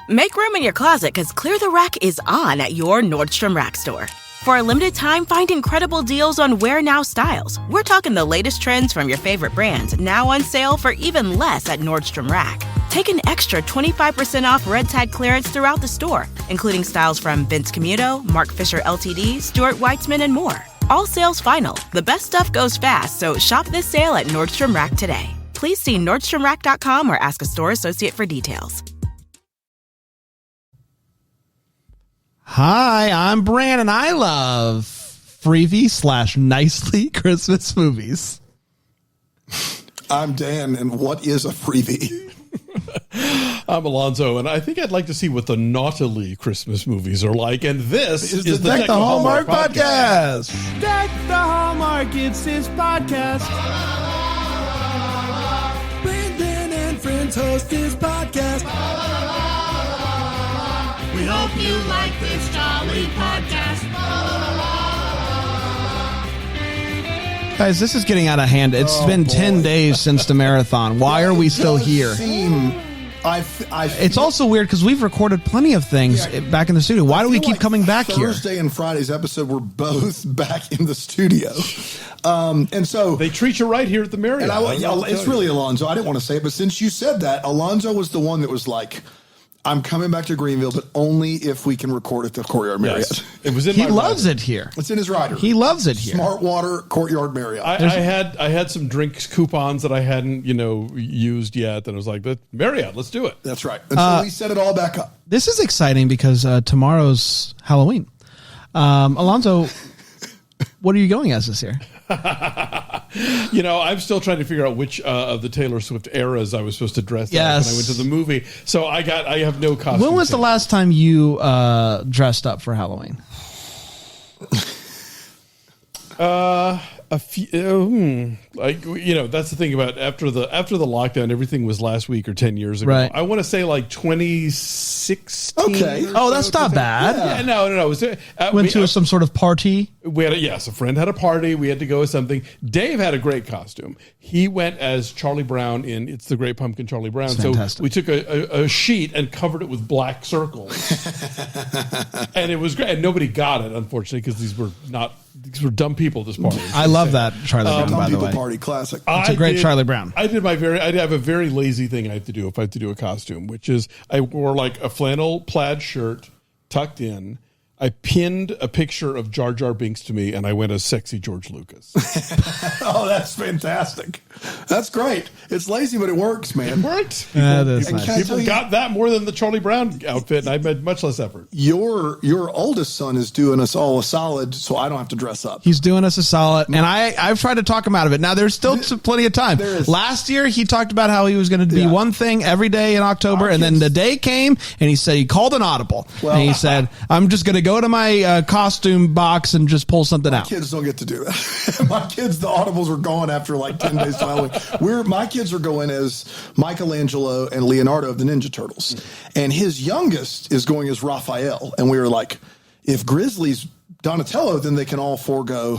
Make room in your closet because Clear the Rack is on at your Nordstrom Rack store. For a limited time, find incredible deals on wear now styles. We're talking the latest trends from your favorite brands, now on sale for even less at Nordstrom Rack. Take an extra 25% off red tag clearance throughout the store, including styles from Vince Camuto, Mark Fisher Ltd, Stuart Weitzman, and more. All sales final. The best stuff goes fast, so shop this sale at Nordstrom Rack today. Please see NordstromRack.com or ask a store associate for details. Hi, I'm Brandon. I love Freevee / Nicely Christmas movies. I'm Dan, and what is a freebie? I'm Alonso, and I think I'd like to see what the naughtily Christmas movies are like. And this is the Deck the Hallmark podcast. Deck the Hallmark, it's his podcast. Brandon and friends host his podcast. We hope you like this jolly podcast. Guys, this is getting out of hand. It's been 10 days since the marathon. Why are we still here? It's also weird because we've recorded plenty of things back in the studio. Why do we keep coming back here? Thursday and Friday's episode were both back in the studio. And so they treat you right here at the Marriott. It's really Alonso. I didn't want to say it, but since you said that, Alonso was the one that was like, I'm coming back to Greenville, but only if we can record at the Courtyard Marriott. Yes. It was in He loves it here. It's in his rider. He loves it here. Smart Water Courtyard Marriott. I had some drinks coupons that I hadn't used yet, and I was like, Marriott, let's do it. That's right. And so we set it all back up. This is exciting because tomorrow's Halloween. Alonso, what are you going as this year? I'm still trying to figure out which of the Taylor Swift eras I was supposed to dress as when I went to the movie. So I have no costume. When was the last time you dressed up for Halloween? A few, that's the thing about after the lockdown, everything was last week or 10 years ago. Right. I want to say like 2016. Okay. Oh, that's not bad. Yeah, no. It was, Went to some sort of party. We had a friend had a party. We had to go with something. Dave had a great costume. He went as Charlie Brown in It's the Great Pumpkin, Charlie Brown. So we took a sheet and covered it with black circles. And it was great. And nobody got it, unfortunately, because these were dumb people at this party. I love that Charlie Brown, by the way. Party classic. It's a great Charlie Brown. I have a very lazy thing I have to do if I have to do a costume, which is I wore like a flannel plaid shirt tucked in. I pinned a picture of Jar Jar Binks to me, and I went as sexy George Lucas. Oh, that's fantastic. That's great. It's lazy, but it works, man. It worked. People got that more than the Charlie Brown outfit, and I made much less effort. Your oldest son is doing us all a solid, so I don't have to dress up. He's doing us a solid, and I've tried to talk him out of it. Now, there's still plenty of time. Last year, he talked about how he was going to be one thing every day in October, and then the day came, and he said he called an audible. Well, and he said, I'm just going to go to my costume box and just pull something out. Kids don't get to do that. My kids, the audibles were gone after like 10 days to Halloween. My kids are going as Michelangelo and Leonardo of the Ninja Turtles. And his youngest is going as Raphael. And we were like, if Grizzly's Donatello, then they can all forego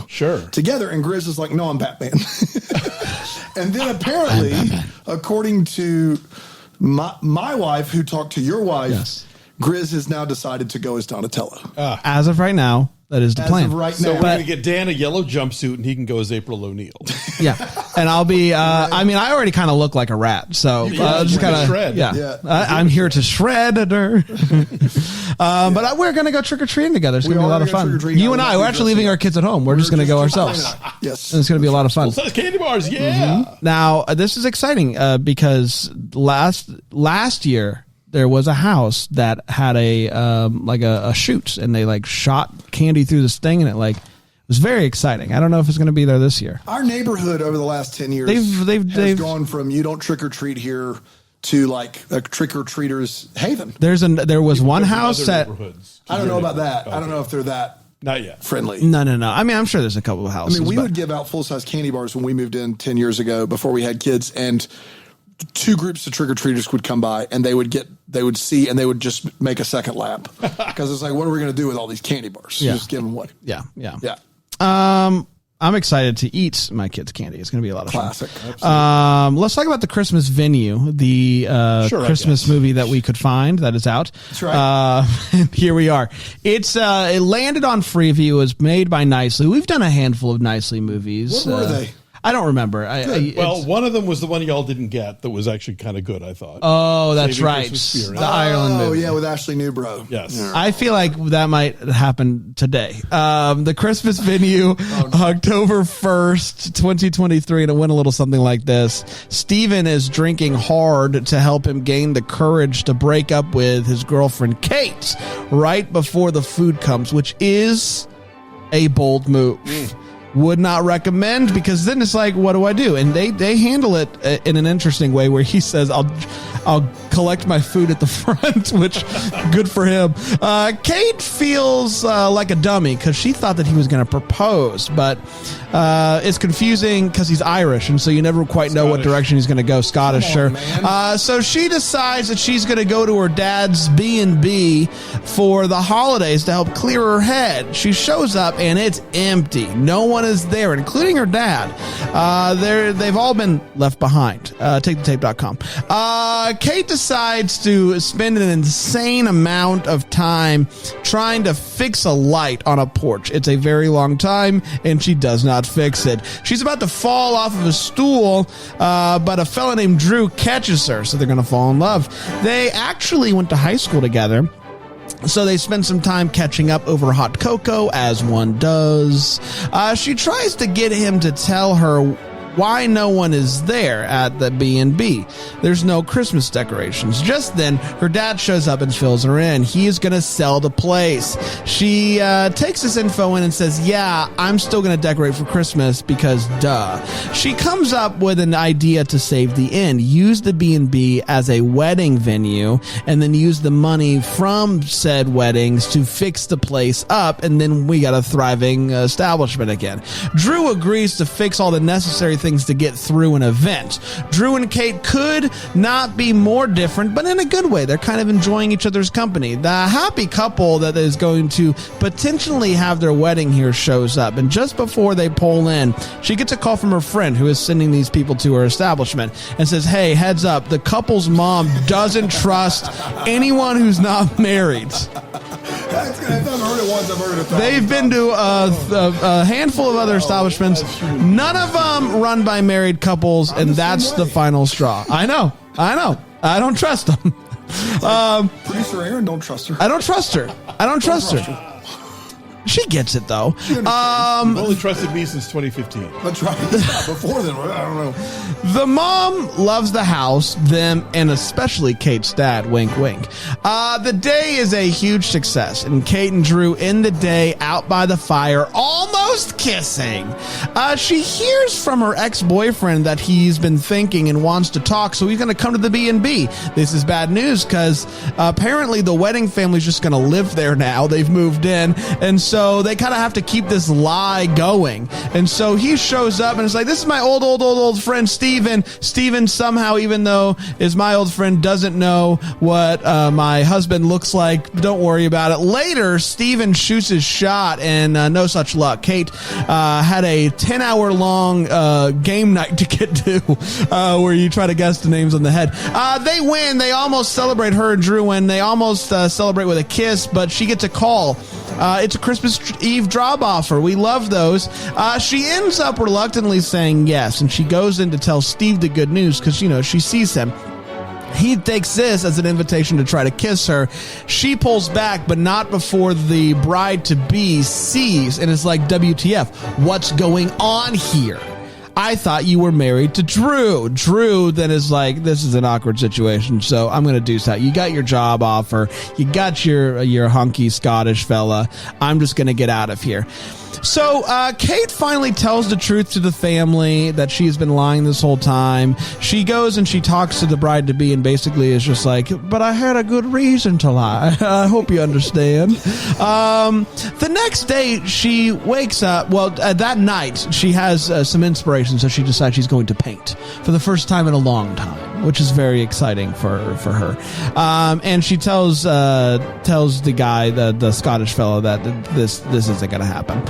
together. And Grizz is like, no, I'm Batman. And then apparently, according to my wife, who talked to your wife, Grizz has now decided to go as Donatello. As of right now, that is the plan. So we're going to get Dan a yellow jumpsuit, and he can go as April O'Neil. Yeah, and I'll be. I already kind of look like a rat, so just kind of shred. Yeah. I'm here to shred her. But we're going to go trick or treating together. It's going to be a lot of fun. You and I, we're actually leaving our kids at home. We're just going to go ourselves. Yes, and it's going to be a lot of fun. Full-size candy bars, yeah. Mm-hmm. Now this is exciting because last year, there was a house that had a chute, and they shot candy through this thing, and it was very exciting. I don't know if it's going to be there this year. Our neighborhood over the last 10 years they've gone from you don't trick or treat here to a trick or treaters haven. There was one house that I don't know about that. Okay. I don't know if they're that. Not yet. Friendly. No. I'm sure there's a couple of houses. We would give out full-size candy bars when we moved in 10 years ago before we had kids, and two groups of trick-or-treaters would come by, and they would see, and they would just make a second lap because it's like, what are we going to do with all these candy bars? Yeah. Just give them one. Yeah. I'm excited to eat my kids' candy. It's going to be a lot of Classic. fun. Let's talk about the Christmas Venue, the Christmas movie that we could find that is out. That's right. Here we are. It landed on Freevee. It was made by Nicely. We've done a handful of Nicely movies. What were they? I don't remember. One of them was the one y'all didn't get that was actually kind of good, I thought. Oh, that's Saving right. Christmas Spirit. The Ireland movie. Oh, yeah, with Ashley Newbro. Yes. Yeah. I feel like that might happen today. The Christmas Venue, October 1st, 2023, and it went a little something like this. Steven is drinking hard to help him gain the courage to break up with his girlfriend, Cait, right before the food comes, which is a bold move. Would not recommend, because then it's like, what do I do? And they handle it in an interesting way where he says, I'll collect my food at the front, which good for him. Cait feels like a dummy because she thought that he was going to propose, but it's confusing because he's Irish, and so you never quite know what direction he's going to go. Scottish, sure. So she decides that she's going to go to her dad's B&B for the holidays to help clear her head. She shows up and it's empty. No one is there, including her dad. They've all been left behind. TakeTheTape.com. Cait decides to spend an insane amount of time trying to fix a light on a porch. It's a very long time, and she does not fix it. She's about to fall off of a stool, but a fella named Drew catches her, so they're going to fall in love. They actually went to high school together, so they spend some time catching up over hot cocoa, as one does. She tries to get him to tell her why no one is there at the B&B. There's no Christmas decorations. Just then, her dad shows up and fills her in. He is going to sell the place. She takes this info in and says, yeah, I'm still going to decorate for Christmas because duh. She comes up with an idea to save the inn. Use the B&B as a wedding venue and then use the money from said weddings to fix the place up, and then we got a thriving establishment again. Drew agrees to fix all the necessary things to get through an event. Drew and Cait could not be more different, but in a good way. They're kind of enjoying each other's company. The happy couple that is going to potentially have their wedding here shows up, and just before they pull in, she gets a call from her friend who is sending these people to her establishment and says, hey, heads up, the couple's mom doesn't trust anyone who's not married. They've been to a handful of other establishments, none of them run by married couples, and that's the final straw. I know. I don't trust them. Producer Aaron, don't trust her. I don't trust her. She gets it, though. You've only trusted me since 2015. That's right. Yeah, before then, I don't know. The mom loves the house, them, and especially Cait's dad. Wink, wink. The day is a huge success, and Cait and Drew end the day out by the fire, almost kissing. She hears from her ex-boyfriend that he's been thinking and wants to talk, so he's going to come to the B&B. This is bad news because apparently the wedding family's just going to live there now. They've moved in, and so they kind of have to keep this lie going. And so he shows up and it's like, this is my old friend Steven. Steven somehow, even though is my old friend, doesn't know what my husband looks like. Don't worry about it. Later, Steven shoots his shot and no such luck. Cait had a 10-hour long game night to get to where you try to guess the names on the head. They win. They almost celebrate, her and Drew win. They almost celebrate with a kiss, but she gets a call. It's a Christmas Eve job offer. We love those. She ends up reluctantly saying yes, and she goes in to tell Steve the good news because, you know, she sees him. He takes this as an invitation to try to kiss her. She pulls back, but not before the bride-to-be sees, and it's like, WTF, what's going on here? I thought you were married to Drew. Drew then is like, this is an awkward situation, so I'm going to do that. You got your job offer. You got your hunky Scottish fella. I'm just going to get out of here. So Cait finally tells the truth to the family that she's been lying this whole time. She goes and she talks to the bride-to-be and basically is just like, but I had a good reason to lie. I hope you understand. The next day, she wakes up. Well, that night, she has some inspiration, so she decides she's going to paint for the first time in a long time, which is very exciting for her. And she tells the guy, the Scottish fellow, that this isn't going to happen.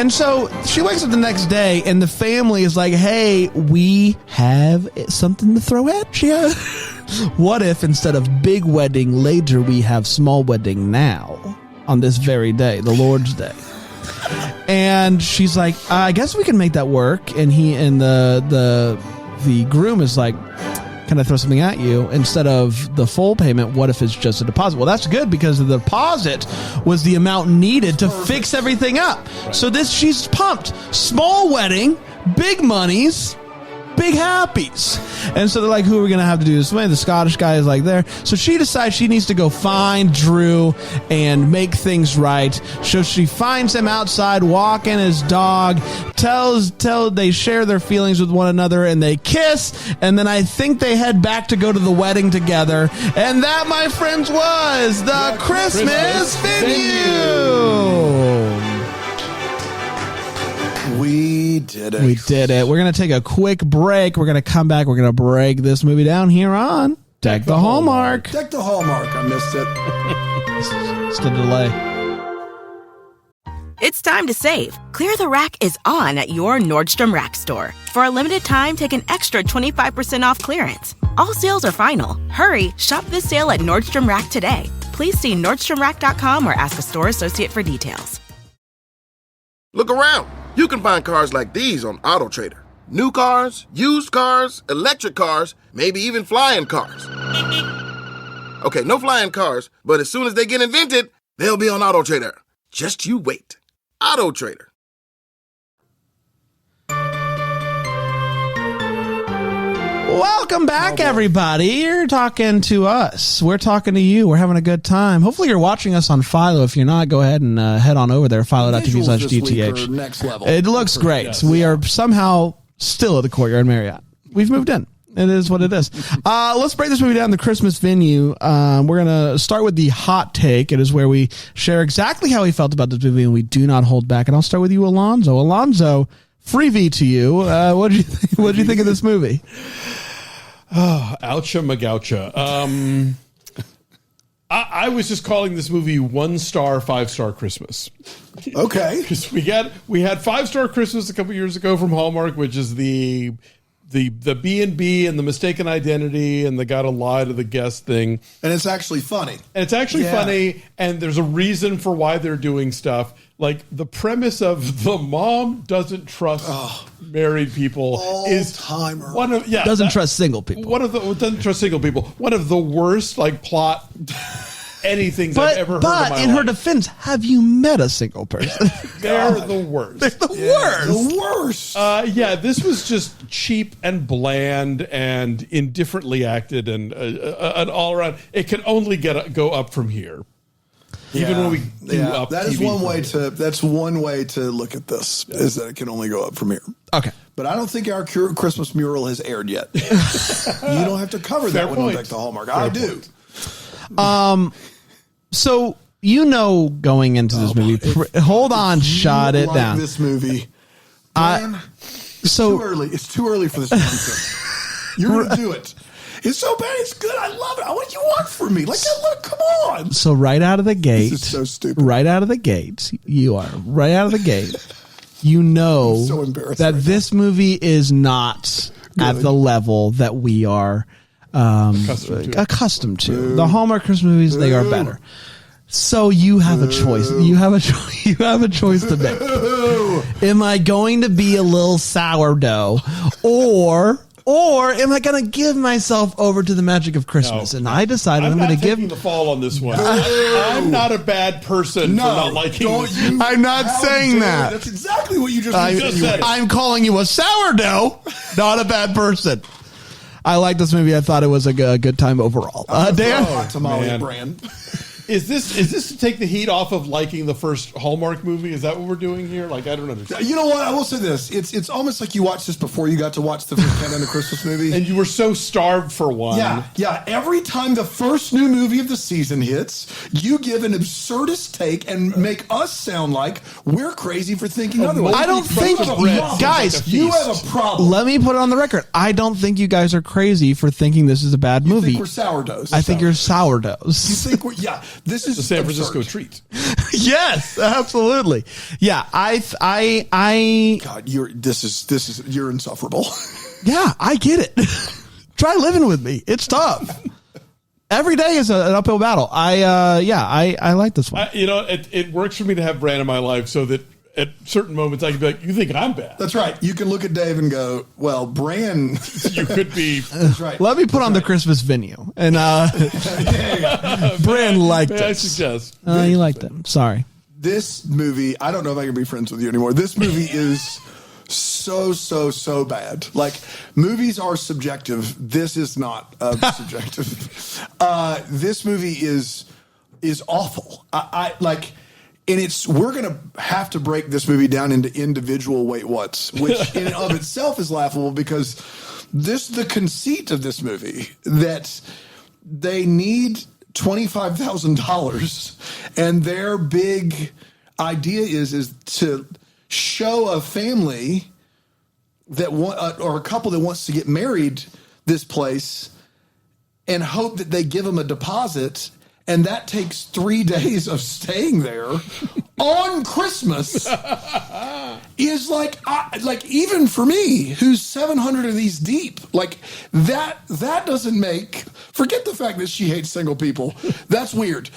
And so she wakes up the next day, and the family is like, hey, we have something to throw at you. What if instead of big wedding later, we have small wedding now on this very day, the Lord's Day? And she's like, I guess we can make that work. And the groom is like, can I throw something at you? Instead of the full payment, what if it's just a deposit? Well, that's good because the deposit was the amount needed to fix everything up. Right. So she's pumped. Small wedding, big monies, big happies. And so they're like, who are we going to have to do this with? The Scottish guy is like there. So she decides she needs to go find Drew and make things right. So she finds him outside walking his dog, they share their feelings with one another, and they kiss. And then I think they head back to go to the wedding together. And that, my friends, was the Christmas Venue. We did it. We did it. We're going to take a quick break. We're going to come back. We're going to break this movie down here on Deck the Hallmark. Deck the Hallmark. I missed it. It's the delay. It's time to save. Clear the Rack is on at your Nordstrom Rack store. For a limited time, take an extra 25% off clearance. All sales are final. Hurry, shop this sale at Nordstrom Rack today. Please see NordstromRack.com or ask a store associate for details. Look around. You can find cars like these on AutoTrader. New cars, used cars, electric cars, maybe even flying cars. Okay, no flying cars, but as soon as they get invented, they'll be on AutoTrader. Just you wait. AutoTrader. Welcome back, everybody. You're talking to us. We're talking to you. We're having a good time. Hopefully you're watching us on Philo. If you're not, go ahead and head on over there, philo.tv/DTH. Next level. It looks great. Yes. We are somehow still at the Courtyard Marriott. We've moved in. It is what it is. Let's break this movie down, the Christmas Venue. We're going to start with the hot take. It is where we share exactly how we felt about this movie, and we do not hold back. And I'll start with you, Alonso. Alonso, Freevee to you. What did you think of this movie? Oh, oucha magoucha. I was just calling this movie 1-star, 5-star Christmas. Okay. Because we had 5-star Christmas a couple years ago from Hallmark, which is the B&B and the mistaken identity and the gotta lie to the guest thing. And it's actually funny. Funny, and there's a reason for why they're doing stuff. Like the premise of the mom doesn't trust married people All-timer. Doesn't trust single people. Doesn't trust single people. One of the worst plot anything I've ever heard in my life. But in her defense, have you met a single person? They're the worst. They're the worst. The worst. This was just cheap and bland and indifferently acted and an all around. It can only go up from here. Even when we do up, that is one way to. That's one way to look at this. Yeah. Is that it can only go up from here. Okay, but I don't think our Christmas mural has aired yet. You don't have to cover that one on Deck the Hallmark. I do. So going into this movie, hold on, shut it down. This movie, Brian, it's too early. It's too early for this nonsense. You're going to do it. It's so bad. It's good. I love it. What do you want from me? Look, come on. So right out of the gate, this is so stupid. Right out of the gate, you are right out of the gate. You know so that this movie is not at the level that we are accustomed to. The Hallmark Christmas movies, they are better. So you have a choice. You have a choice to make. Am I going to be a little sourdough, or am I going to give myself over to the magic of Christmas? No. And I decided I'm going to give the fall on this one. I'm not a bad person for not liking this. I'm not saying that. That's exactly what you just said. I'm calling you a sourdough, not a bad person. I like this movie. I thought it was a good time overall. Dan? Tamale brand. Is this to take the heat off of liking the first Hallmark movie? Is that what we're doing here? I don't understand. You know what? I will say this. It's almost like you watched this before you got to watch the first 10 and a Christmas movie. And you were so starved for one. Yeah. Every time the first new movie of the season hits, you give an absurdist take and make us sound like we're crazy for thinking otherwise. I don't think, guys, you have a problem. Let me put it on the record. I don't think you guys are crazy for thinking this is a bad movie. You think we're sourdoughs. I think you're sourdoughs. You think this is the San Francisco treat. Yes, absolutely. Yeah, I God, you're insufferable. Yeah, I get it. Try living with me. It's tough. Every day is an uphill battle. I like this one. It works for me to have Bran in my life so that at certain moments I can be like, you think I'm bad. That's right. You can look at Dave and go, well, Bran. You could be. That's right. Let me put on the Christmas venue. And Bran liked it. I suggest. You liked them. Sorry. This movie, I don't know if I can be friends with you anymore. This movie is so bad. Like, movies are subjective. This is not subjective. This movie is awful. We're going to have to break this movie down into individual wait whats, which in and of itself is laughable because the conceit of this movie that they need $25,000 and their big idea is to show a family that or a couple that wants to get married this place and hope that they give them a deposit. And that takes 3 days of staying there on Christmas is like even for me, who's 700 of these deep, like that doesn't forget the fact that she hates single people. That's weird.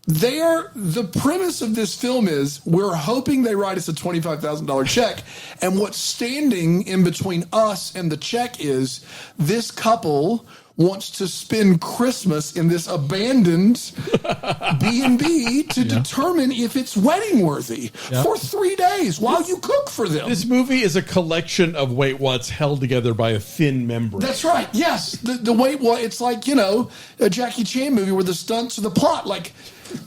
The premise of this film is we're hoping they write us a $25,000 check. And what's standing in between us and the check is this couple wants to spend Christmas in this abandoned B&B to determine if it's wedding worthy for 3 days while you cook for them. This movie is a collection of wait whats held together by a thin membrane. That's right. Yes. The wait what it's like, a Jackie Chan movie where the stunts are the plot. Like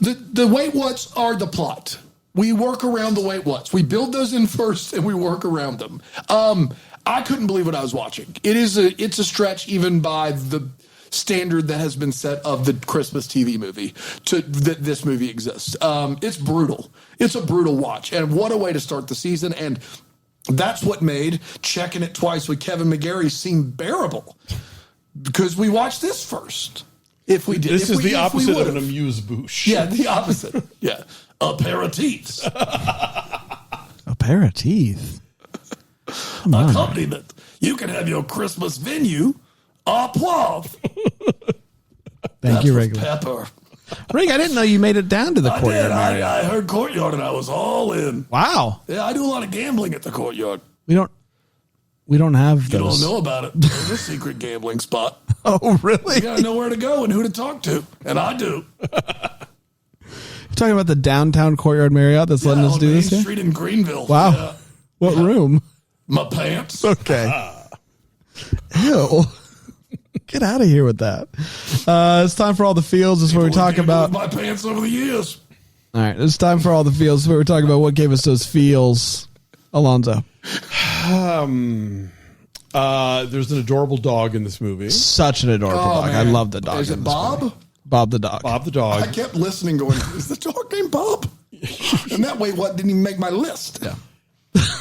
the wait whats are the plot. We work around the wait whats. We build those in first and we work around them. I couldn't believe what I was watching. It's a stretch even by the standard that has been set of the Christmas TV movie that this movie exists. It's brutal. It's a brutal watch. And what a way to start the season. And that's what made checking it twice with Kevin McGarry seem bearable because we watched this first. If we did, this is the opposite of an amuse-bouche. Yeah, the opposite. Yeah. Aperitifs. Aperitif. Accompaniment. You can have your Christmas venue au poivre. Thank you, Rig. Pepper. Rig, I didn't know you made it down to the Courtyard. I heard Courtyard and I was all in. Wow. Yeah, I do a lot of gambling at the Courtyard. We don't have those. You don't know about it. There's a secret gambling spot. Oh, really? You gotta know where to go and who to talk to. And I do. You're talking about the downtown Courtyard Marriott that's letting us do this Main here? Street in Greenville. Wow. Yeah. What room? My pants. Okay. Ew. Get out of here with that. It's time for all the feels. This is where we talk about my pants over the years. All right, it's time for all the feels. Where we talk about what gave us those feels. Alonso. There's an adorable dog in this movie. Such an adorable dog. Man. I love the dog. Is it Bob? Movie. Bob the dog. Bob the dog. I kept listening, going, "Is the dog named Bob?" And that way, what didn't even make my list. Yeah.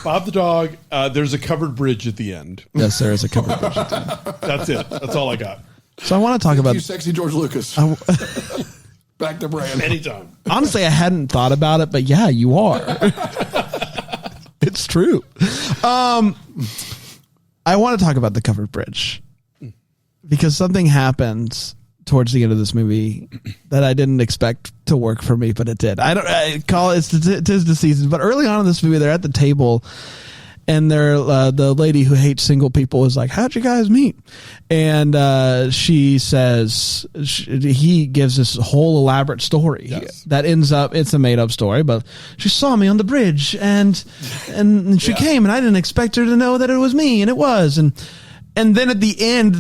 Bob the dog. There's a covered bridge at the end. Yes, there is a covered bridge at the end. That's it. That's all I got. So I want to talk about you, sexy George Lucas. Back to Brand. Anytime. Honestly, I hadn't thought about it, but yeah, you are. It's true. I want to talk about the covered bridge because something happened towards the end of this movie that I didn't expect to work for me, but it did. I call it, it is the season, but early on in this movie, they're at the table and they're, the lady who hates single people is like, how'd you guys meet? And, she says, he gives this whole elaborate story that ends up, it's a made up story, but she saw me on the bridge and she came and I didn't expect her to know that it was me, and it was. And then at the end,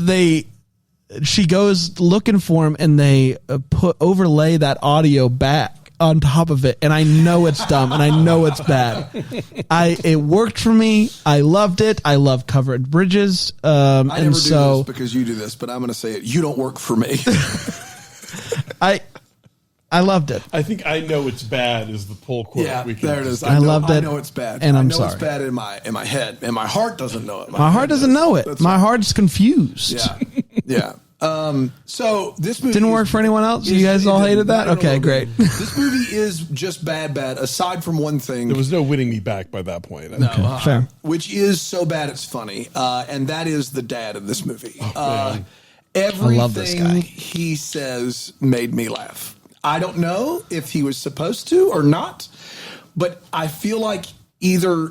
she goes looking for him and they overlay that audio back on top of it, and I know it's dumb and I know it's bad. It worked for me. I loved it. I love covered bridges. I never do this because you do this, but I'm going to say it. You don't work for me. I loved it. I think I know it's bad is the pull quote. Yeah, there it is. I loved it. I know it's bad, and I'm sorry. It's bad in my head, and my heart doesn't know it. My heart doesn't know it. My heart's confused. Yeah. So this movie Didn't work for anyone else? You guys all hated that? Okay, great. This movie is just bad, aside from one thing. There was no winning me back by that point. Okay, fair. Which is so bad it's funny. And that is the dad of this movie. Man. Everything I love this guy. he says made me laugh. I don't know if he was supposed to or not, but I feel like either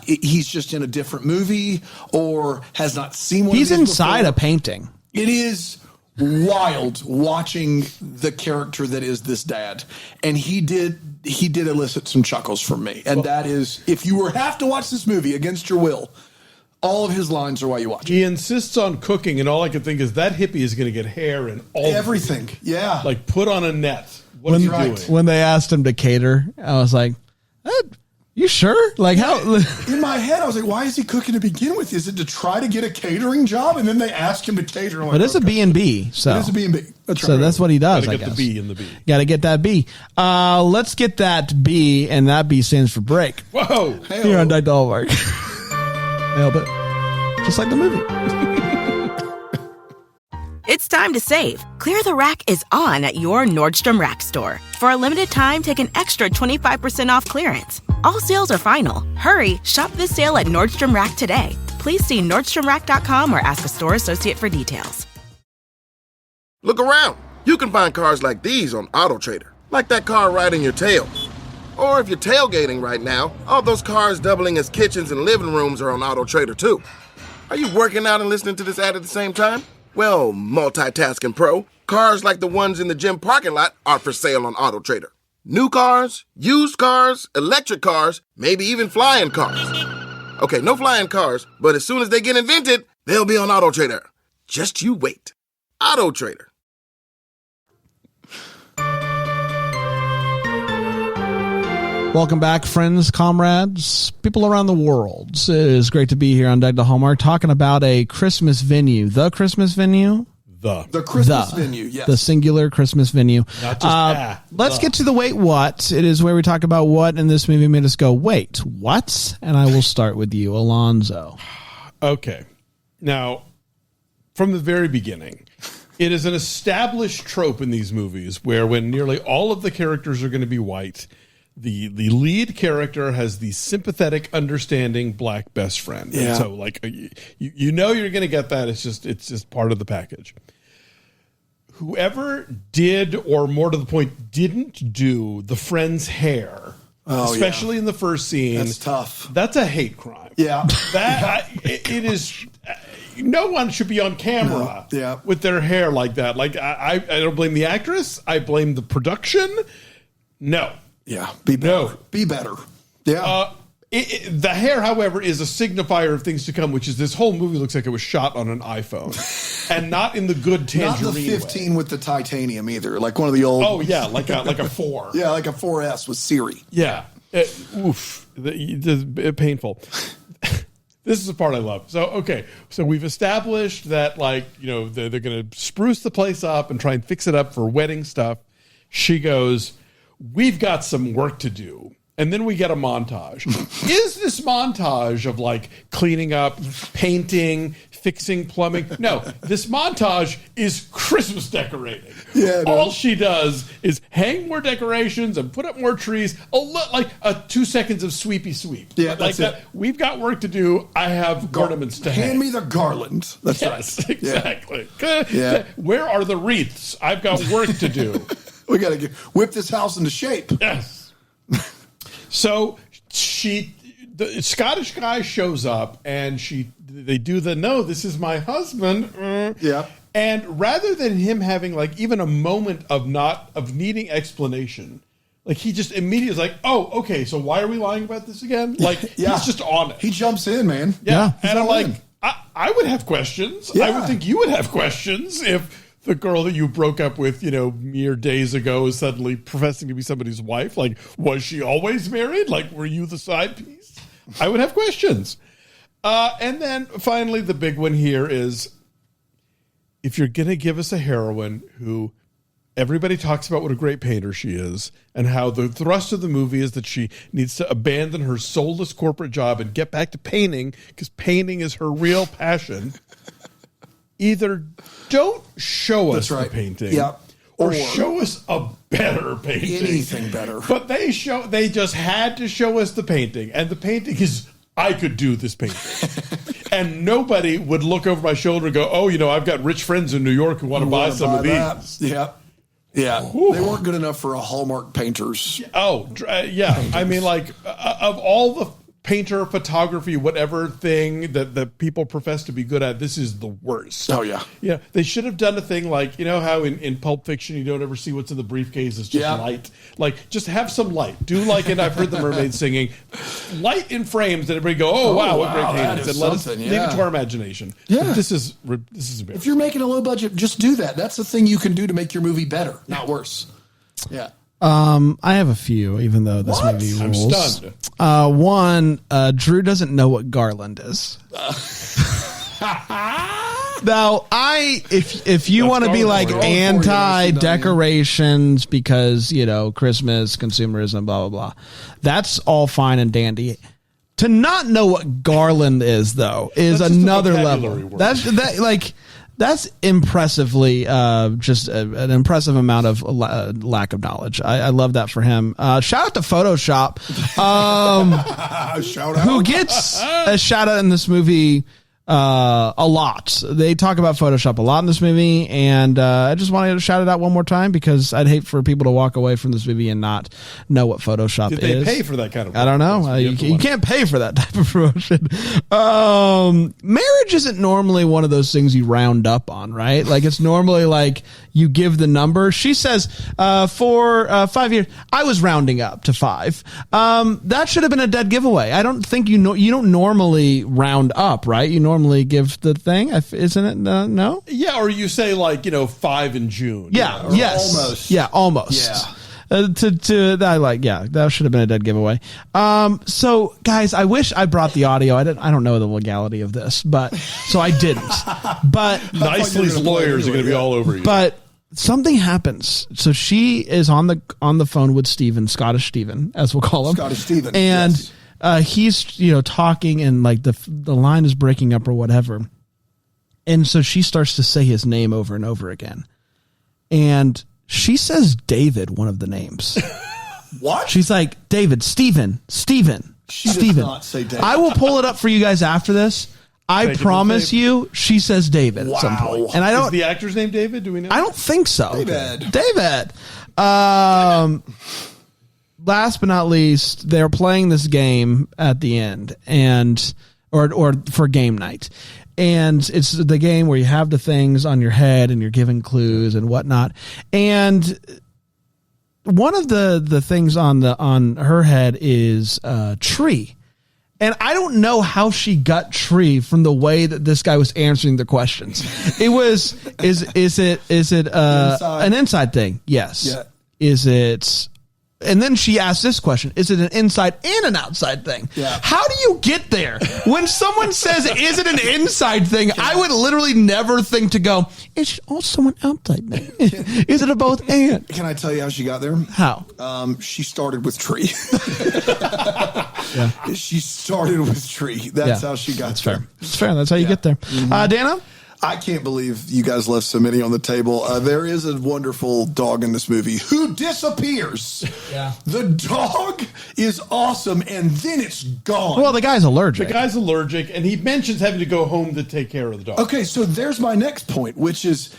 he's just in a different movie or has not seen one. He's of these inside before. a painting. It is wild watching the character that is this dad, and he did elicit some chuckles from me. And that is, if you have to watch this movie against your will, all of his lines are why you watch it. He insists on cooking, and all I can think is that hippie is going to get hair and all Everything. Yeah. Like put on a net. What are you doing? When they asked him to cater, I was like, you sure? Like how? In my head, I was like, why is he cooking to begin with? Is it to try to get a catering job? And then they ask him to cater. But it's a B&B. So it is a B&B. That's right. So that's what he does, Gotta I get guess. the B in the B. Got to get that B. Let's get that B, and that B stands for break. Whoa. Here on Dr. Hallmark. Nailed it. Just like the movie. It's time to save. Clear the Rack is on at your Nordstrom Rack store. For a limited time, take an extra 25% off clearance. All sales are final. Hurry, shop this sale at Nordstrom Rack today. Please see NordstromRack.com or ask a store associate for details. Look around. You can find cars like these on AutoTrader, like that car riding your tail. Or if you're tailgating right now, all those cars doubling as kitchens and living rooms are on AutoTrader too. Are you working out and listening to this ad at the same time? Well, multitasking pro, cars like the ones in the gym parking lot are for sale on AutoTrader. New cars, used cars, electric cars, maybe even flying cars. Okay, no flying cars, but as soon as they get invented, they'll be on AutoTrader. Just you wait. AutoTrader. Welcome back, friends, comrades, people around the world. It is great to be here on Dr. Hallmark talking about a Christmas venue. The Christmas venue? The Christmas venue, yes. The singular Christmas venue. Not just let's get to the wait what. It is where we talk about what in this movie made us go, wait, what? And I will start with you, Alonso. Okay. Now, from the very beginning, it is an established trope in these movies where when nearly all of the characters are going to be white, the lead character has the sympathetic, understanding black best friend. Yeah. And so, like, you know you're going to get that. It's just part of the package. Whoever did, or more to the point, didn't do the friend's hair, especially in the first scene, That's tough. That's a hate crime. Yeah. It is. No one should be on camera with their hair like that. Like, I don't blame the actress. I blame the production. No. Yeah, be better. No. Be better. Yeah. The hair, however, is a signifier of things to come, which is this whole movie looks like it was shot on an iPhone and not in the good tangerine Not the 15 way. With the titanium either, like one of the old. Oh, yeah, like a 4. Yeah, like a 4S with Siri. Yeah. Painful. This is the part I love. So we've established that, like, you know, they're going to spruce the place up and try and fix it up for wedding stuff. She goes, we've got some work to do. And then we get a montage. Is this montage of, like, cleaning up, painting, fixing plumbing? No, this montage is Christmas decorating. Yeah, all she does is hang more decorations and put up more trees. Like 2 seconds of sweepy sweep. Yeah, like that's that. it. We've got work to do. I have ornaments to hang. Hand me the garland. That's Yes, right. exactly. Yeah. Where are the wreaths? I've got work to do. We got to whip this house into shape. Yes. So the Scottish guy shows up and they do no, this is my husband. Yeah. And rather than him having, like, even a moment of needing explanation, like, he just immediately is like, oh, okay, so why are we lying about this again? Like, he's just on it. He jumps in, man. Yeah. He's And I'm all like, in. I would have questions. Yeah. I would think you would have questions if the girl that you broke up with, you know, mere days ago is suddenly professing to be somebody's wife. Like, was she always married? Like, were you the side piece? I would have questions. And then finally, the big one here is, if you're going to give us a heroine who everybody talks about what a great painter she is and how the thrust of the movie is that she needs to abandon her soulless corporate job and get back to painting because painting is her real passion. either don't show us the painting. Yeah. Or show us a better painting. Anything better. But they just had to show us the painting. And the painting is, I could do this painting. And nobody would look over my shoulder and go, oh, I've got rich friends in New York who want to buy some of these. Yeah. Yeah. Whew. They weren't good enough for a Hallmark painters. Oh, yeah. Painters. I mean, like, of all the painter, photography, whatever thing that people profess to be good at, this is the worst. Oh, yeah. Yeah, they should have done a thing like, how in Pulp Fiction you don't ever see what's in the briefcase, it's just light. Like, just have some light. Do like, and I've heard the Mermaids singing, light in frames that everybody go, wow, what great paintings. And let us leave it to our imagination. Yeah. But this is embarrassing. If you're making a low budget, just do that. That's the thing you can do to make your movie better, not worse. Yeah. I have a few, even though this movie rules. I'm stunned. One, Drew doesn't know what garland is. Now, if you want to be like anti-decorations because, Christmas, consumerism, blah, blah, blah, that's all fine and dandy. To not know what garland is, though, is another level. That's impressively just an impressive amount of lack of knowledge. I love that for him. Shout out to Photoshop, shout out. Who gets a shout out in this movie a lot. They talk about Photoshop a lot in this movie, and I just wanted to shout it out one more time because I'd hate for people to walk away from this movie and not know what Photoshop is. Did they pay for that kind of I don't know. You can't pay for that type of promotion. Marriage isn't normally one of those things you round up on, right? Like, it's normally like you give the number. She says, for 5 years, I was rounding up to 5. That should have been a dead giveaway. I don't think you don't normally round up, right? You normally give the thing, isn't it? No? Yeah, or you say 5 in June. Yeah, yes. Almost. Yeah, almost. Yeah. That should have been a dead giveaway. So guys, I wish I brought the audio. I don't know the legality of this, so I didn't. But Nicely's lawyers are going to be all over you. But something happens. So she is on the phone with Stephen, Scottish Stephen, as we'll call him. Scottish Stephen. And yes. He's talking, and like the line is breaking up or whatever. And so she starts to say his name over and over again. And she says David, one of the names. What? She's like, David, Stephen. She does not say David. I will pull it up for you guys after this. I promise you, she says David at some point. And Is the actor's name David? Do we know? I don't think so. David. Last but not least, they're playing this game at the end, or for game night. And it's the game where you have the things on your head and you're given clues and whatnot. And one of the things on her head is tree. And I don't know how she got tree from the way that this guy was answering the questions. It was, is it an inside thing? Yes. Yeah. Is it? And then she asked this question: is it an inside and an outside thing? Yeah. How do you get there? When someone says, is it an inside thing? I would literally never think to go, it's also an outside thing. Is it a both and? Can I tell you how she got there? How? She started with tree. Yeah. She started with tree. That's how she got there. Fair. It's fair. That's how you get there. Mm-hmm. Dana? I can't believe you guys left so many on the table. There is a wonderful dog in this movie who disappears. Yeah. The dog is awesome, and then it's gone. Well, the guy's allergic. And he mentions having to go home to take care of the dog. Okay, so there's my next point, which is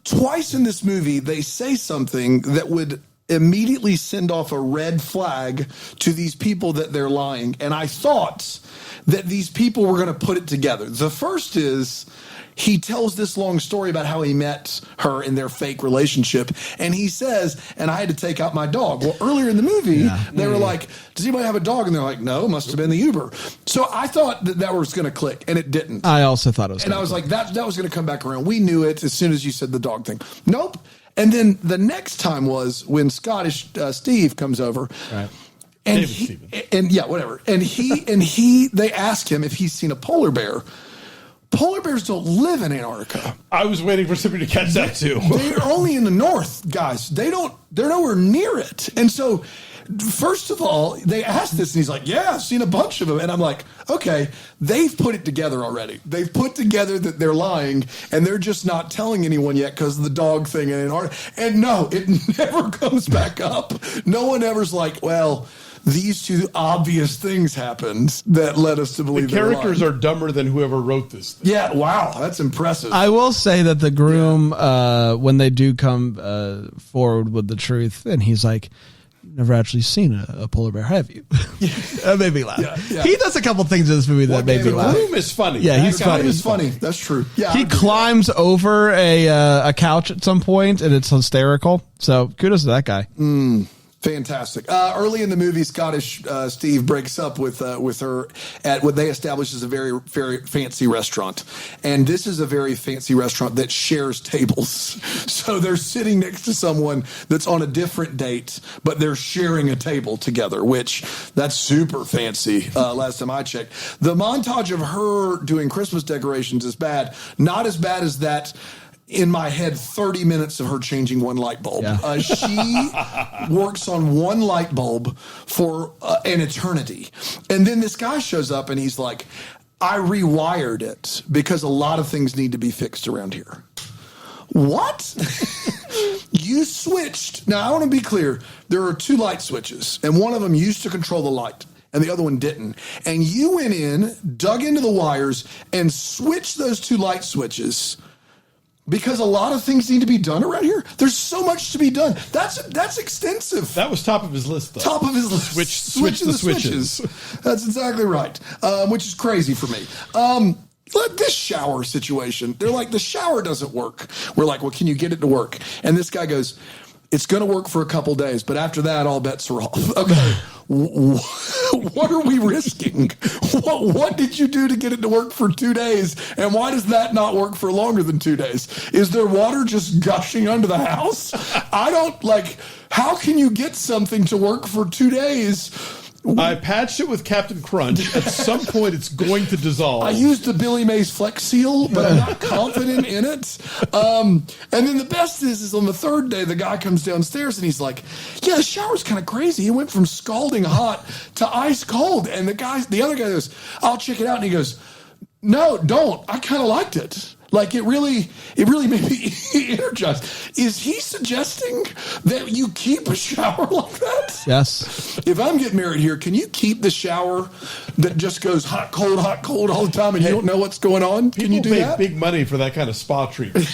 twice in this movie, they say something that would immediately send off a red flag to these people that they're lying. And I thought that these people were going to put it together. The first is, he tells this long story about how he met her in their fake relationship. And he says, and I had to take out my dog. Well, earlier in the movie, they were like, does anybody have a dog? And they're like, no, must have been the Uber. So I thought that was going to click, and it didn't. I also thought it was. And I was like, that was going to come back around. We knew it as soon as you said the dog thing. Nope. And then the next time was when Scottish Steve comes over. Right. And they ask him if he's seen a polar bear. Polar bears don't live in Antarctica. I was waiting for somebody to catch that too. They're only in the north, guys. They're nowhere near it. And so, first of all, they asked this, and he's like, yeah, I've seen a bunch of them. And I'm like, okay, they've put it together already. They've put together that they're lying, and they're just not telling anyone yet because of the dog thing in Antarctica. And no, it never comes back up. No one ever's like, well, these two obvious things happened that led us to believe the characters are dumber than whoever wrote this thing. Yeah, wow, that's impressive. I will say that the groom, when they do come forward with the truth, and he's like, never actually seen a polar bear, have you? That made me laugh. Yeah. He does a couple things in this movie that made me laugh. The groom is funny. Yeah, he's funny. He's funny. That's true. Yeah, he climbs over a couch at some point, and it's hysterical. So kudos to that guy. Fantastic. Early in the movie, Scottish Steve breaks up with her at what they establish as a very, very fancy restaurant. And this is a very fancy restaurant that shares tables. So they're sitting next to someone that's on a different date, but they're sharing a table together, which that's super fancy. Last time I checked. The montage of her doing Christmas decorations is bad. Not as bad as that. In my head, 30 minutes of her changing one light bulb. Yeah. She works on one light bulb for an eternity. And then this guy shows up and he's like, I rewired it because a lot of things need to be fixed around here. What? You switched. Now, I want to be clear. There are two light switches, and one of them used to control the light, and the other one didn't. And you went in, dug into the wires, and switched those two light switches because a lot of things need to be done around here. There's so much to be done. That's extensive. That was top of his list, though. Top of his list. Switch the switches. That's exactly right, which is crazy for me. This shower situation, they're like, the shower doesn't work. We're like, well, can you get it to work? And this guy goes, it's going to work for a couple days, but after that, all bets are off. Okay, what are we risking? What did you do to get it to work for 2 days? And why does that not work for longer than 2 days? Is there water just gushing under the house? I don't how can you get something to work for 2 days? I patched it with Captain Crunch. At some point, it's going to dissolve. I used the Billy Mays Flex Seal, but I'm not confident in it. And then the best is on the third day, the guy comes downstairs and he's like, yeah, the shower's kind of crazy. It went from scalding hot to ice cold. And the other guy goes, I'll check it out. And he goes, no, don't. I kind of liked it. Like, it really made me energized. Is he suggesting that you keep a shower like that? Yes. If I'm getting married here, can you keep the shower that just goes hot, cold all the time, and you don't know what's going on? Can you do that? People pay big money for that kind of spa treatment,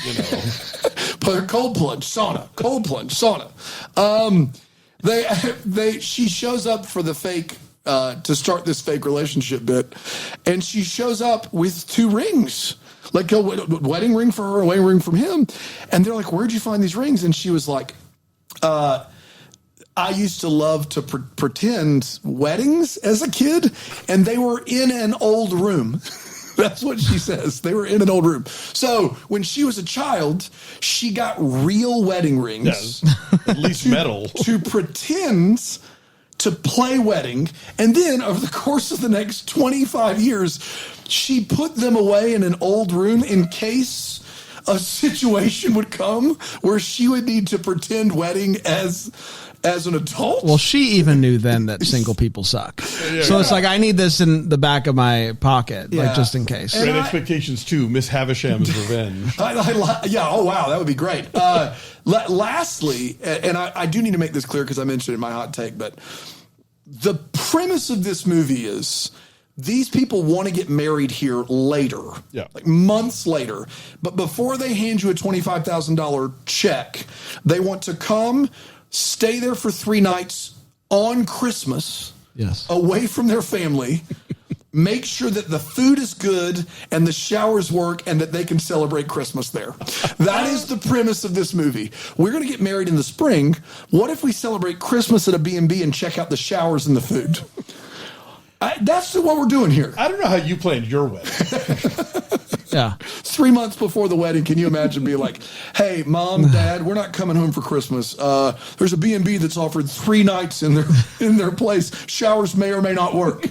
Cold plunge, sauna. She shows up for the fake, to start this fake relationship bit, and she shows up with 2 rings. Like a wedding ring for her, a wedding ring from him. And they're like, where'd you find these rings? And she was like, I used to love to pretend weddings as a kid, and they were in an old room. That's what she says. They were in an old room. So when she was a child, she got real wedding rings. Yeah, at least metal. To pretend to play wedding. And then over the course of the next 25 years, she put them away in an old room in case a situation would come where she would need to pretend wedding as an adult. Well, she even knew then that single people suck. So it's like, I need this in the back of my pocket, like just in case. Great Expectations 2, Miss Havisham's Revenge. Oh, wow, that would be great. Lastly, and I do need to make this clear because I mentioned it in my hot take, but the premise of this movie is these people want to get married here later, like months later. But before they hand you a $25,000 check, they want to come, stay there for 3 nights on Christmas, away from their family, make sure that the food is good and the showers work and that they can celebrate Christmas there. That is the premise of this movie. We're going to get married in the spring. What if we celebrate Christmas at a B&B and check out the showers and the food? That's what we're doing here. I don't know how you planned your wedding. 3 months before the wedding, can you imagine being like, hey, Mom, Dad, we're not coming home for Christmas. There's a B&B that's offered 3 nights in their place. Showers may or may not work.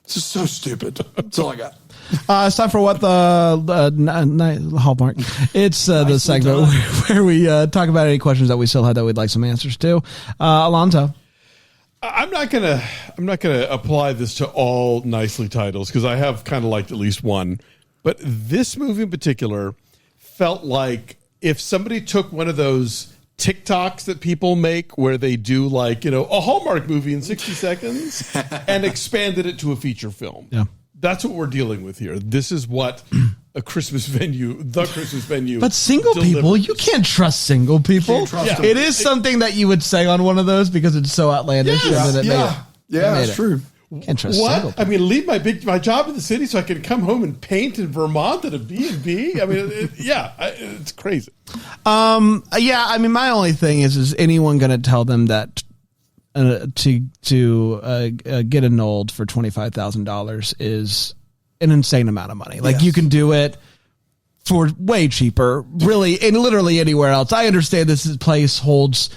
This is so stupid. That's all I got. It's time for what the Hallmark. It's the segment where we talk about any questions that we still had that we'd like some answers to. Alonso. I'm not gonna apply this to all nicely titles because I have kind of liked at least one, but this movie in particular felt like if somebody took one of those TikToks that people make where they do like, a Hallmark movie in 60 seconds and expanded it to a feature film. Yeah. That's what we're dealing with here. This is what the Christmas venue. But single delivers. people, you can't trust single people. It is something that you would say on one of those because it's so outlandish. Yeah, that's true. Can't trust single people. I mean, leave my job in the city so I can come home and paint in Vermont at a B&B. I mean, it's crazy. I mean, my only thing is anyone going to tell them that to get annulled for $25,000 is an insane amount of money. Like you can do it for way cheaper, really, and literally anywhere else. I understand this place holds,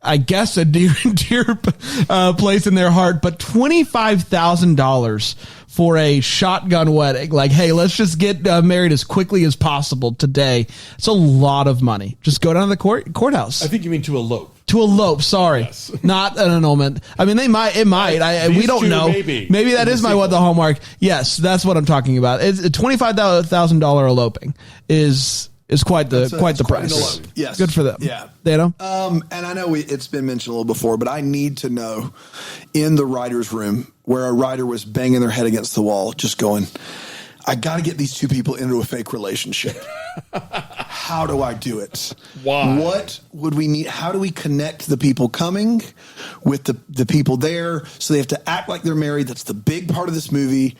I guess, a dear place in their heart, but $25,000 for a shotgun wedding, like, hey, let's just get married as quickly as possible today. It's a lot of money. Just go down to the courthouse. I think you mean to elope. To elope, sorry. Yes. Not an annulment. I mean, it might. We don't know. Maybe that is what the Hallmark. Yes, that's what I'm talking about. It's $25,000 eloping is quite the price. Yes. Good for them. Yeah. Dano? And I know it's been mentioned a little before, but I need to know in the writer's room where a writer was banging their head against the wall, just going, I got to get these two people into a fake relationship. How do I do it? Why? What would we need? How do we connect the people coming with the people there? So they have to act like they're married. That's the big part of this movie.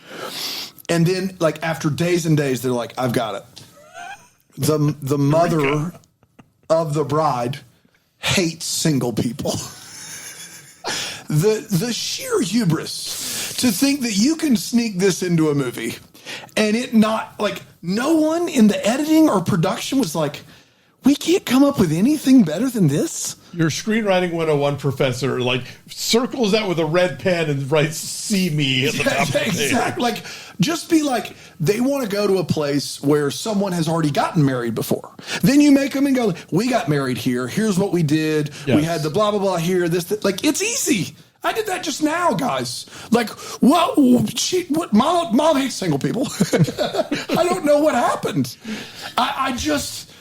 And then, like, after days and days, they're like, I've got it. The mother of the bride hates single people. The sheer hubris to think that you can sneak this into a movie and it not, like, no one in the editing or production was like, we can't come up with anything better than this. Your screenwriting 101 professor, like, circles that with a red pen and writes "see me" at the top of the page. Exactly. Like, just be like, they want to go to a place where someone has already gotten married before. Then you make them and go, we got married here. Here's what we did. Yes. We had the blah, blah, blah here. This. Like, it's easy. I did that just now, guys. Like, what? Mom hates single people. I don't know what happened. I just...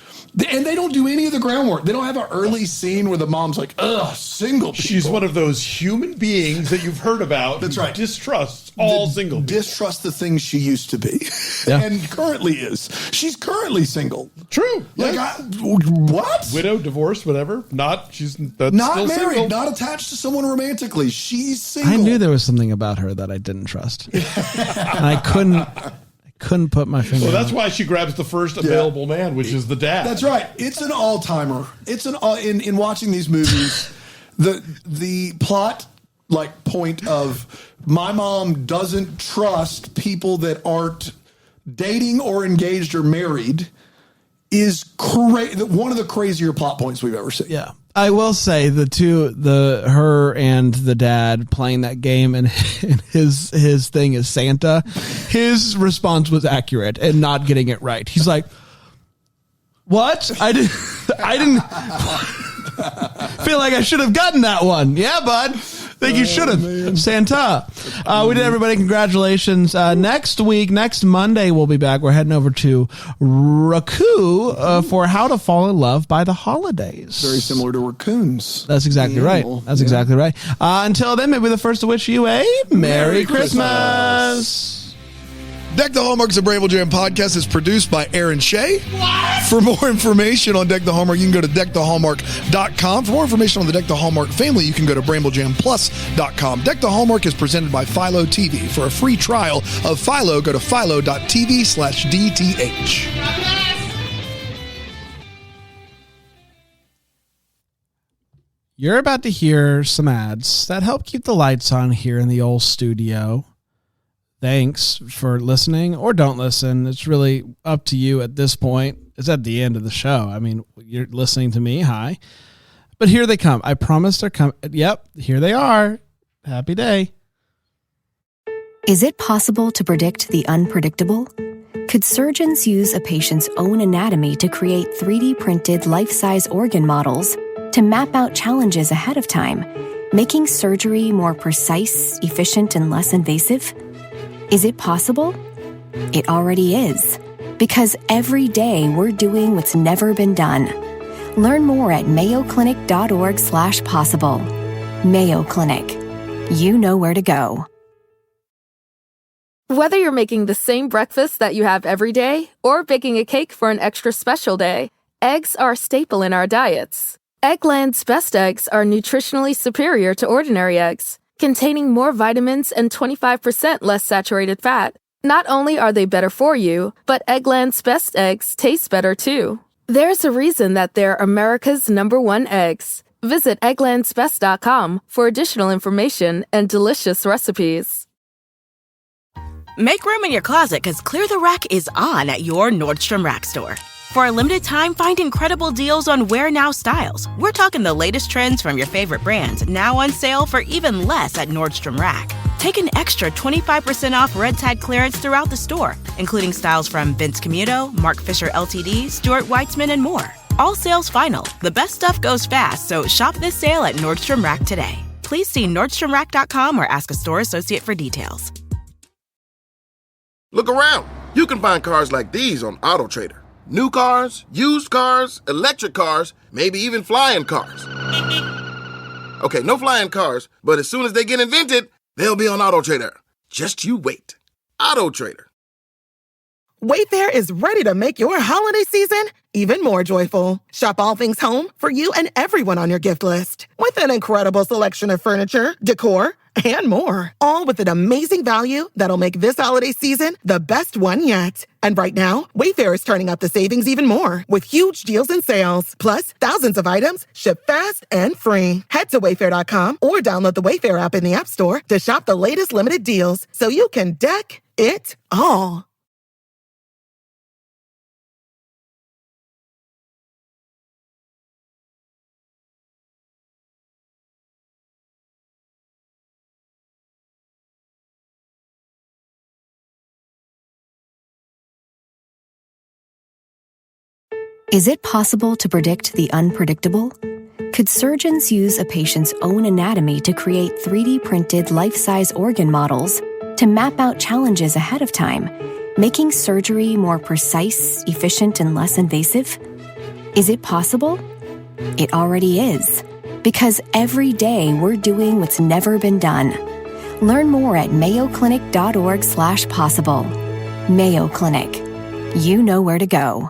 And they don't do any of the groundwork. They don't have an early scene where the mom's like, ugh, single people. She's one of those human beings that you've heard about. That's right. Distrusts all single people. Distrust the things she used to be. Yeah. And currently is. She's currently single. True. Like, yes. What? Widow, divorced, whatever. Not still married, single. not attached to someone romantically. She's single. I knew there was something about her that I didn't trust. And I couldn't put my finger on that's why she grabs the first available man, which is the dad. That's right. It's an all-timer. It's in watching these movies, the plot, like, point of my mom doesn't trust people that aren't dating or engaged or married is one of the crazier plot points we've ever seen. Yeah. I will say her and the dad playing that game and his thing is Santa. His response was accurate and not getting it right. He's like, what? I didn't feel like I should have gotten that one. Yeah, bud. Think you should have. Santa. We did, everybody. Congratulations. Next Monday, we'll be back. We're heading over to Raku for How to Fall in Love by the Holidays. Very similar to raccoons. That's exactly right. That's exactly right. Until then, maybe the first to wish you a Merry Christmas. Deck the Hallmark's a Bramble Jam podcast is produced by Aaron Shea. What? For more information on Deck the Hallmark, you can go to deckthehallmark.com. For more information on the Deck the Hallmark family, you can go to bramblejamplus.com. Deck the Hallmark is presented by Philo TV. For a free trial of Philo, go to philo.tv/DTH. You're about to hear some ads that help keep the lights on here in the old studio. Thanks for listening, or don't listen. It's really up to you at this point. It's at the end of the show. I mean, you're listening to me. Hi. But here they come. I promise they're coming. Yep, here they are. Happy day. Is it possible to predict the unpredictable? Could surgeons use a patient's own anatomy to create 3D printed life-size organ models to map out challenges ahead of time, making surgery more precise, efficient, and less invasive? Is it possible? It already is, because every day we're doing what's never been done. Learn more at mayoclinic.org/possible. Mayo Clinic. You know where to go. Whether you're making the same breakfast that you have every day or baking a cake for an extra special day, eggs are a staple in our diets. Eggland's best eggs are nutritionally superior to ordinary eggs, containing more vitamins and 25% less saturated fat. Not only are they better for you, but Eggland's best eggs taste better too. There's a reason that they're America's #1 eggs. Visit egglandsbest.com for additional information and delicious recipes. Make room in your closet because Clear the Rack is on at your Nordstrom Rack store. For a limited time, find incredible deals on wear now styles. We're talking the latest trends from your favorite brands, now on sale for even less at Nordstrom Rack. Take an extra 25% off red tag clearance throughout the store, including styles from Vince Camuto, Mark Fisher Ltd, Stuart Weitzman, and more. All sales final. The best stuff goes fast, so shop this sale at Nordstrom Rack today. Please see nordstromrack.com or ask a store associate for details. Look around. You can find cars like these on AutoTrader. New cars, used cars, electric cars, maybe even flying cars. Okay, no flying cars, but as soon as they get invented, they'll be on AutoTrader. Just you wait. AutoTrader. Wayfair is ready to make your holiday season even more joyful. Shop all things home for you and everyone on your gift list. With an incredible selection of furniture, decor, and more. All with an amazing value that'll make this holiday season the best one yet. And right now, Wayfair is turning up the savings even more with huge deals and sales. Plus, thousands of items ship fast and free. Head to wayfair.com or download the Wayfair app in the App Store to shop the latest limited deals so you can deck it all. Is it possible to predict the unpredictable? Could surgeons use a patient's own anatomy to create 3D printed life-size organ models to map out challenges ahead of time, making surgery more precise, efficient, and less invasive? Is it possible? It already is, because every day we're doing what's never been done. Learn more at mayoclinic.org/possible. Mayo Clinic. You know where to go.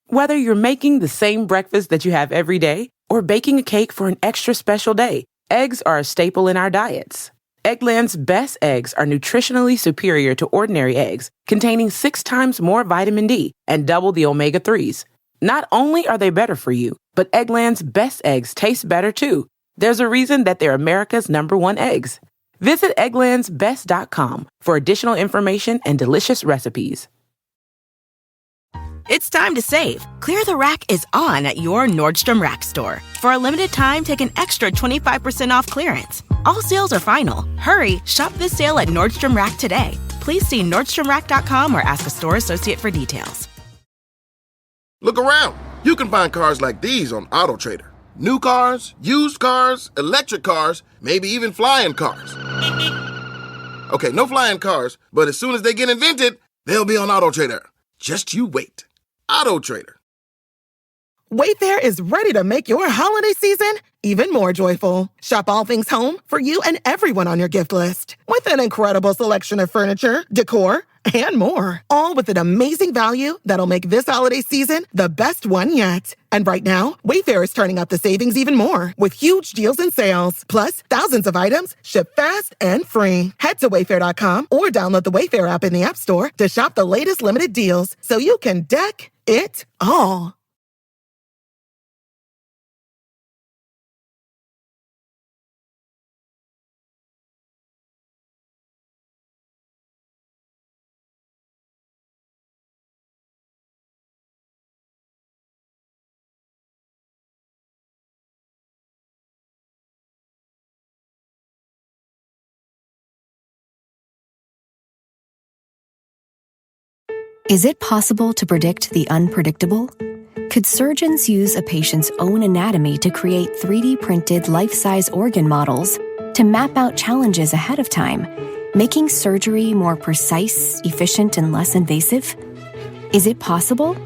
Whether you're making the same breakfast that you have every day or baking a cake for an extra special day, eggs are a staple in our diets. Eggland's best eggs are nutritionally superior to ordinary eggs, containing 6 times more vitamin D and double the omega-3s. Not only are they better for you, but Eggland's best eggs taste better too. There's a reason that they're America's #1 eggs. Visit egglandsbest.com for additional information and delicious recipes. It's time to save. Clear the Rack is on at your Nordstrom Rack store. For a limited time, take an extra 25% off clearance. All sales are final. Hurry, shop this sale at Nordstrom Rack today. Please see nordstromrack.com or ask a store associate for details. Look around. You can find cars like these on AutoTrader. New cars, used cars, electric cars, maybe even flying cars. Okay, no flying cars, but as soon as they get invented, they'll be on AutoTrader. Just you wait. AutoTrader. Wayfair is ready to make your holiday season even more joyful. Shop all things home for you and everyone on your gift list. With an incredible selection of furniture, decor, and more. All with an amazing value that'll make this holiday season the best one yet. And right now, Wayfair is turning up the savings even more with huge deals and sales. Plus, thousands of items ship fast and free. Head to wayfair.com or download the Wayfair app in the App Store to shop the latest limited deals so you can deck it all. Is it possible to predict the unpredictable? Could surgeons use a patient's own anatomy to create 3D printed life-size organ models to map out challenges ahead of time, making surgery more precise, efficient, and less invasive? Is it possible?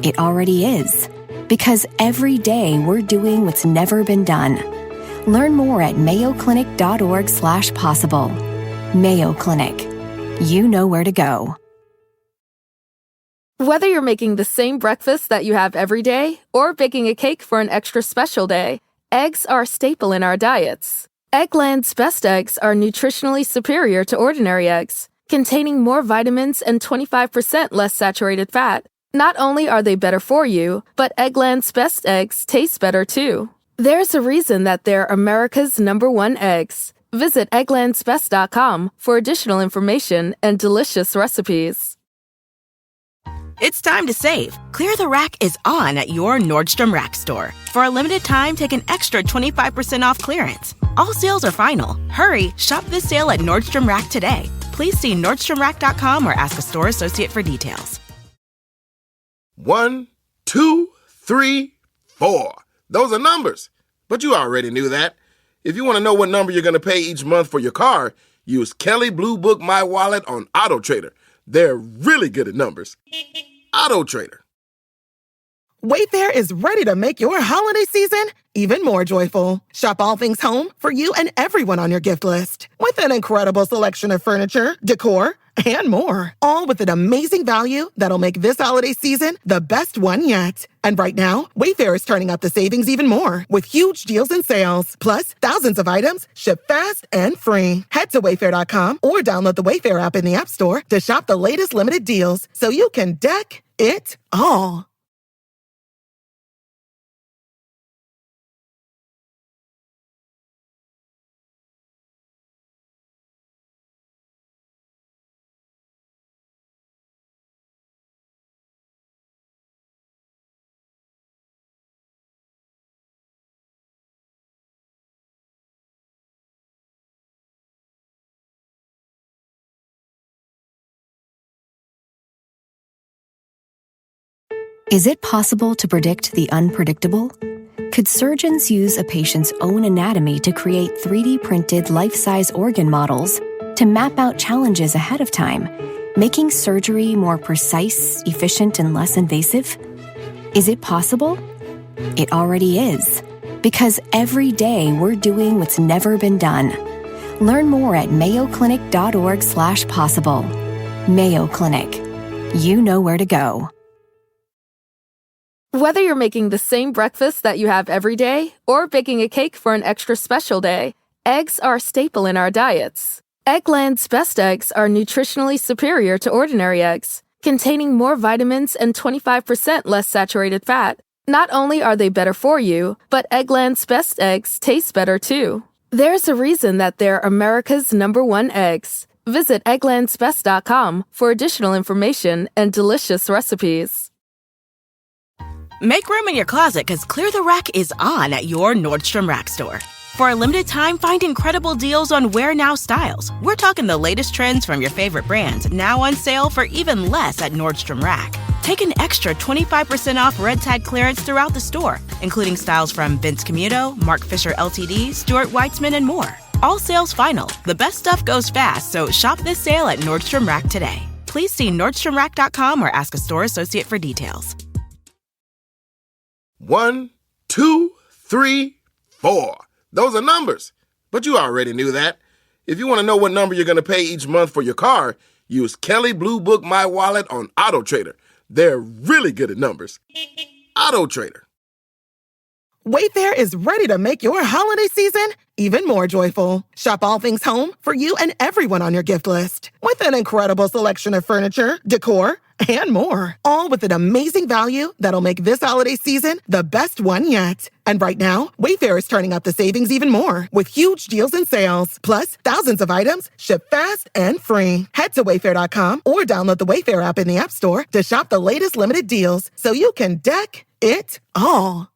It already is, because every day we're doing what's never been done. Learn more at mayoclinic.org/possible. Mayo Clinic. You know where to go. Whether you're making the same breakfast that you have every day or baking a cake for an extra special day, eggs are a staple in our diets. Eggland's best eggs are nutritionally superior to ordinary eggs, containing more vitamins and 25% less saturated fat. Not only are they better for you, but Eggland's best eggs taste better too. There's a reason that they're America's #1 eggs. Visit egglandsbest.com for additional information and delicious recipes. It's time to save. Clear the Rack is on at your Nordstrom Rack store. For a limited time, take an extra 25% off clearance. All sales are final. Hurry, shop this sale at Nordstrom Rack today. Please see nordstromrack.com or ask a store associate for details. 1, 2, 3, 4. Those are numbers. But you already knew that. If you want to know what number you're going to pay each month for your car, use Kelley Blue Book My Wallet on Auto Trader. They're really good at numbers. Auto Trader. Wayfair is ready to make your holiday season even more joyful. Shop all things home for you and everyone on your gift list. With an incredible selection of furniture, decor, and more. All with an amazing value that'll make this holiday season the best one yet. And right now, Wayfair is turning up the savings even more with huge deals and sales. Plus, thousands of items ship fast and free. Head to Wayfair.com or download the Wayfair app in the App Store to shop the latest limited deals so you can deck it all. Is it possible to predict the unpredictable? Could surgeons use a patient's own anatomy to create 3D printed life-size organ models to map out challenges ahead of time, making surgery more precise, efficient, and less invasive? Is it possible? It already is, because every day we're doing what's never been done. Learn more at mayoclinic.org/possible. Mayo Clinic. You know where to go. Whether you're making the same breakfast that you have every day or baking a cake for an extra special day, eggs are a staple in our diets. Eggland's best eggs are nutritionally superior to ordinary eggs, containing more vitamins and 25% less saturated fat. Not only are they better for you, but Eggland's best eggs taste better too. There's a reason that they're America's #1 eggs. Visit egglandsbest.com for additional information and delicious recipes. Make room in your closet because Clear the Rack is on at your Nordstrom Rack store. For a limited time, find incredible deals on wear now styles. We're talking the latest trends from your favorite brands, now on sale for even less at Nordstrom Rack. Take an extra 25% off red tag clearance throughout the store, including styles from Vince Camuto, Mark Fisher Ltd, Stuart Weitzman, and more. All sales final. The best stuff goes fast, so shop this sale at Nordstrom Rack today. Please see nordstromrack.com or ask a store associate for details. 1, 2, 3, 4. Those are numbers. But you already knew that. If you want to know what number you're going to pay each month for your car, use Kelley Blue Book My Wallet on Auto Trader. They're really good at numbers. Auto Trader. Wayfair is ready to make your holiday season even more joyful. Shop all things home for you and everyone on your gift list. With an incredible selection of furniture, decor, and more. All with an amazing value that'll make this holiday season the best one yet. And right now, Wayfair is turning up the savings even more with huge deals and sales. Plus, thousands of items ship fast and free. Head to Wayfair.com or download the Wayfair app in the App Store to shop the latest limited deals so you can deck it all.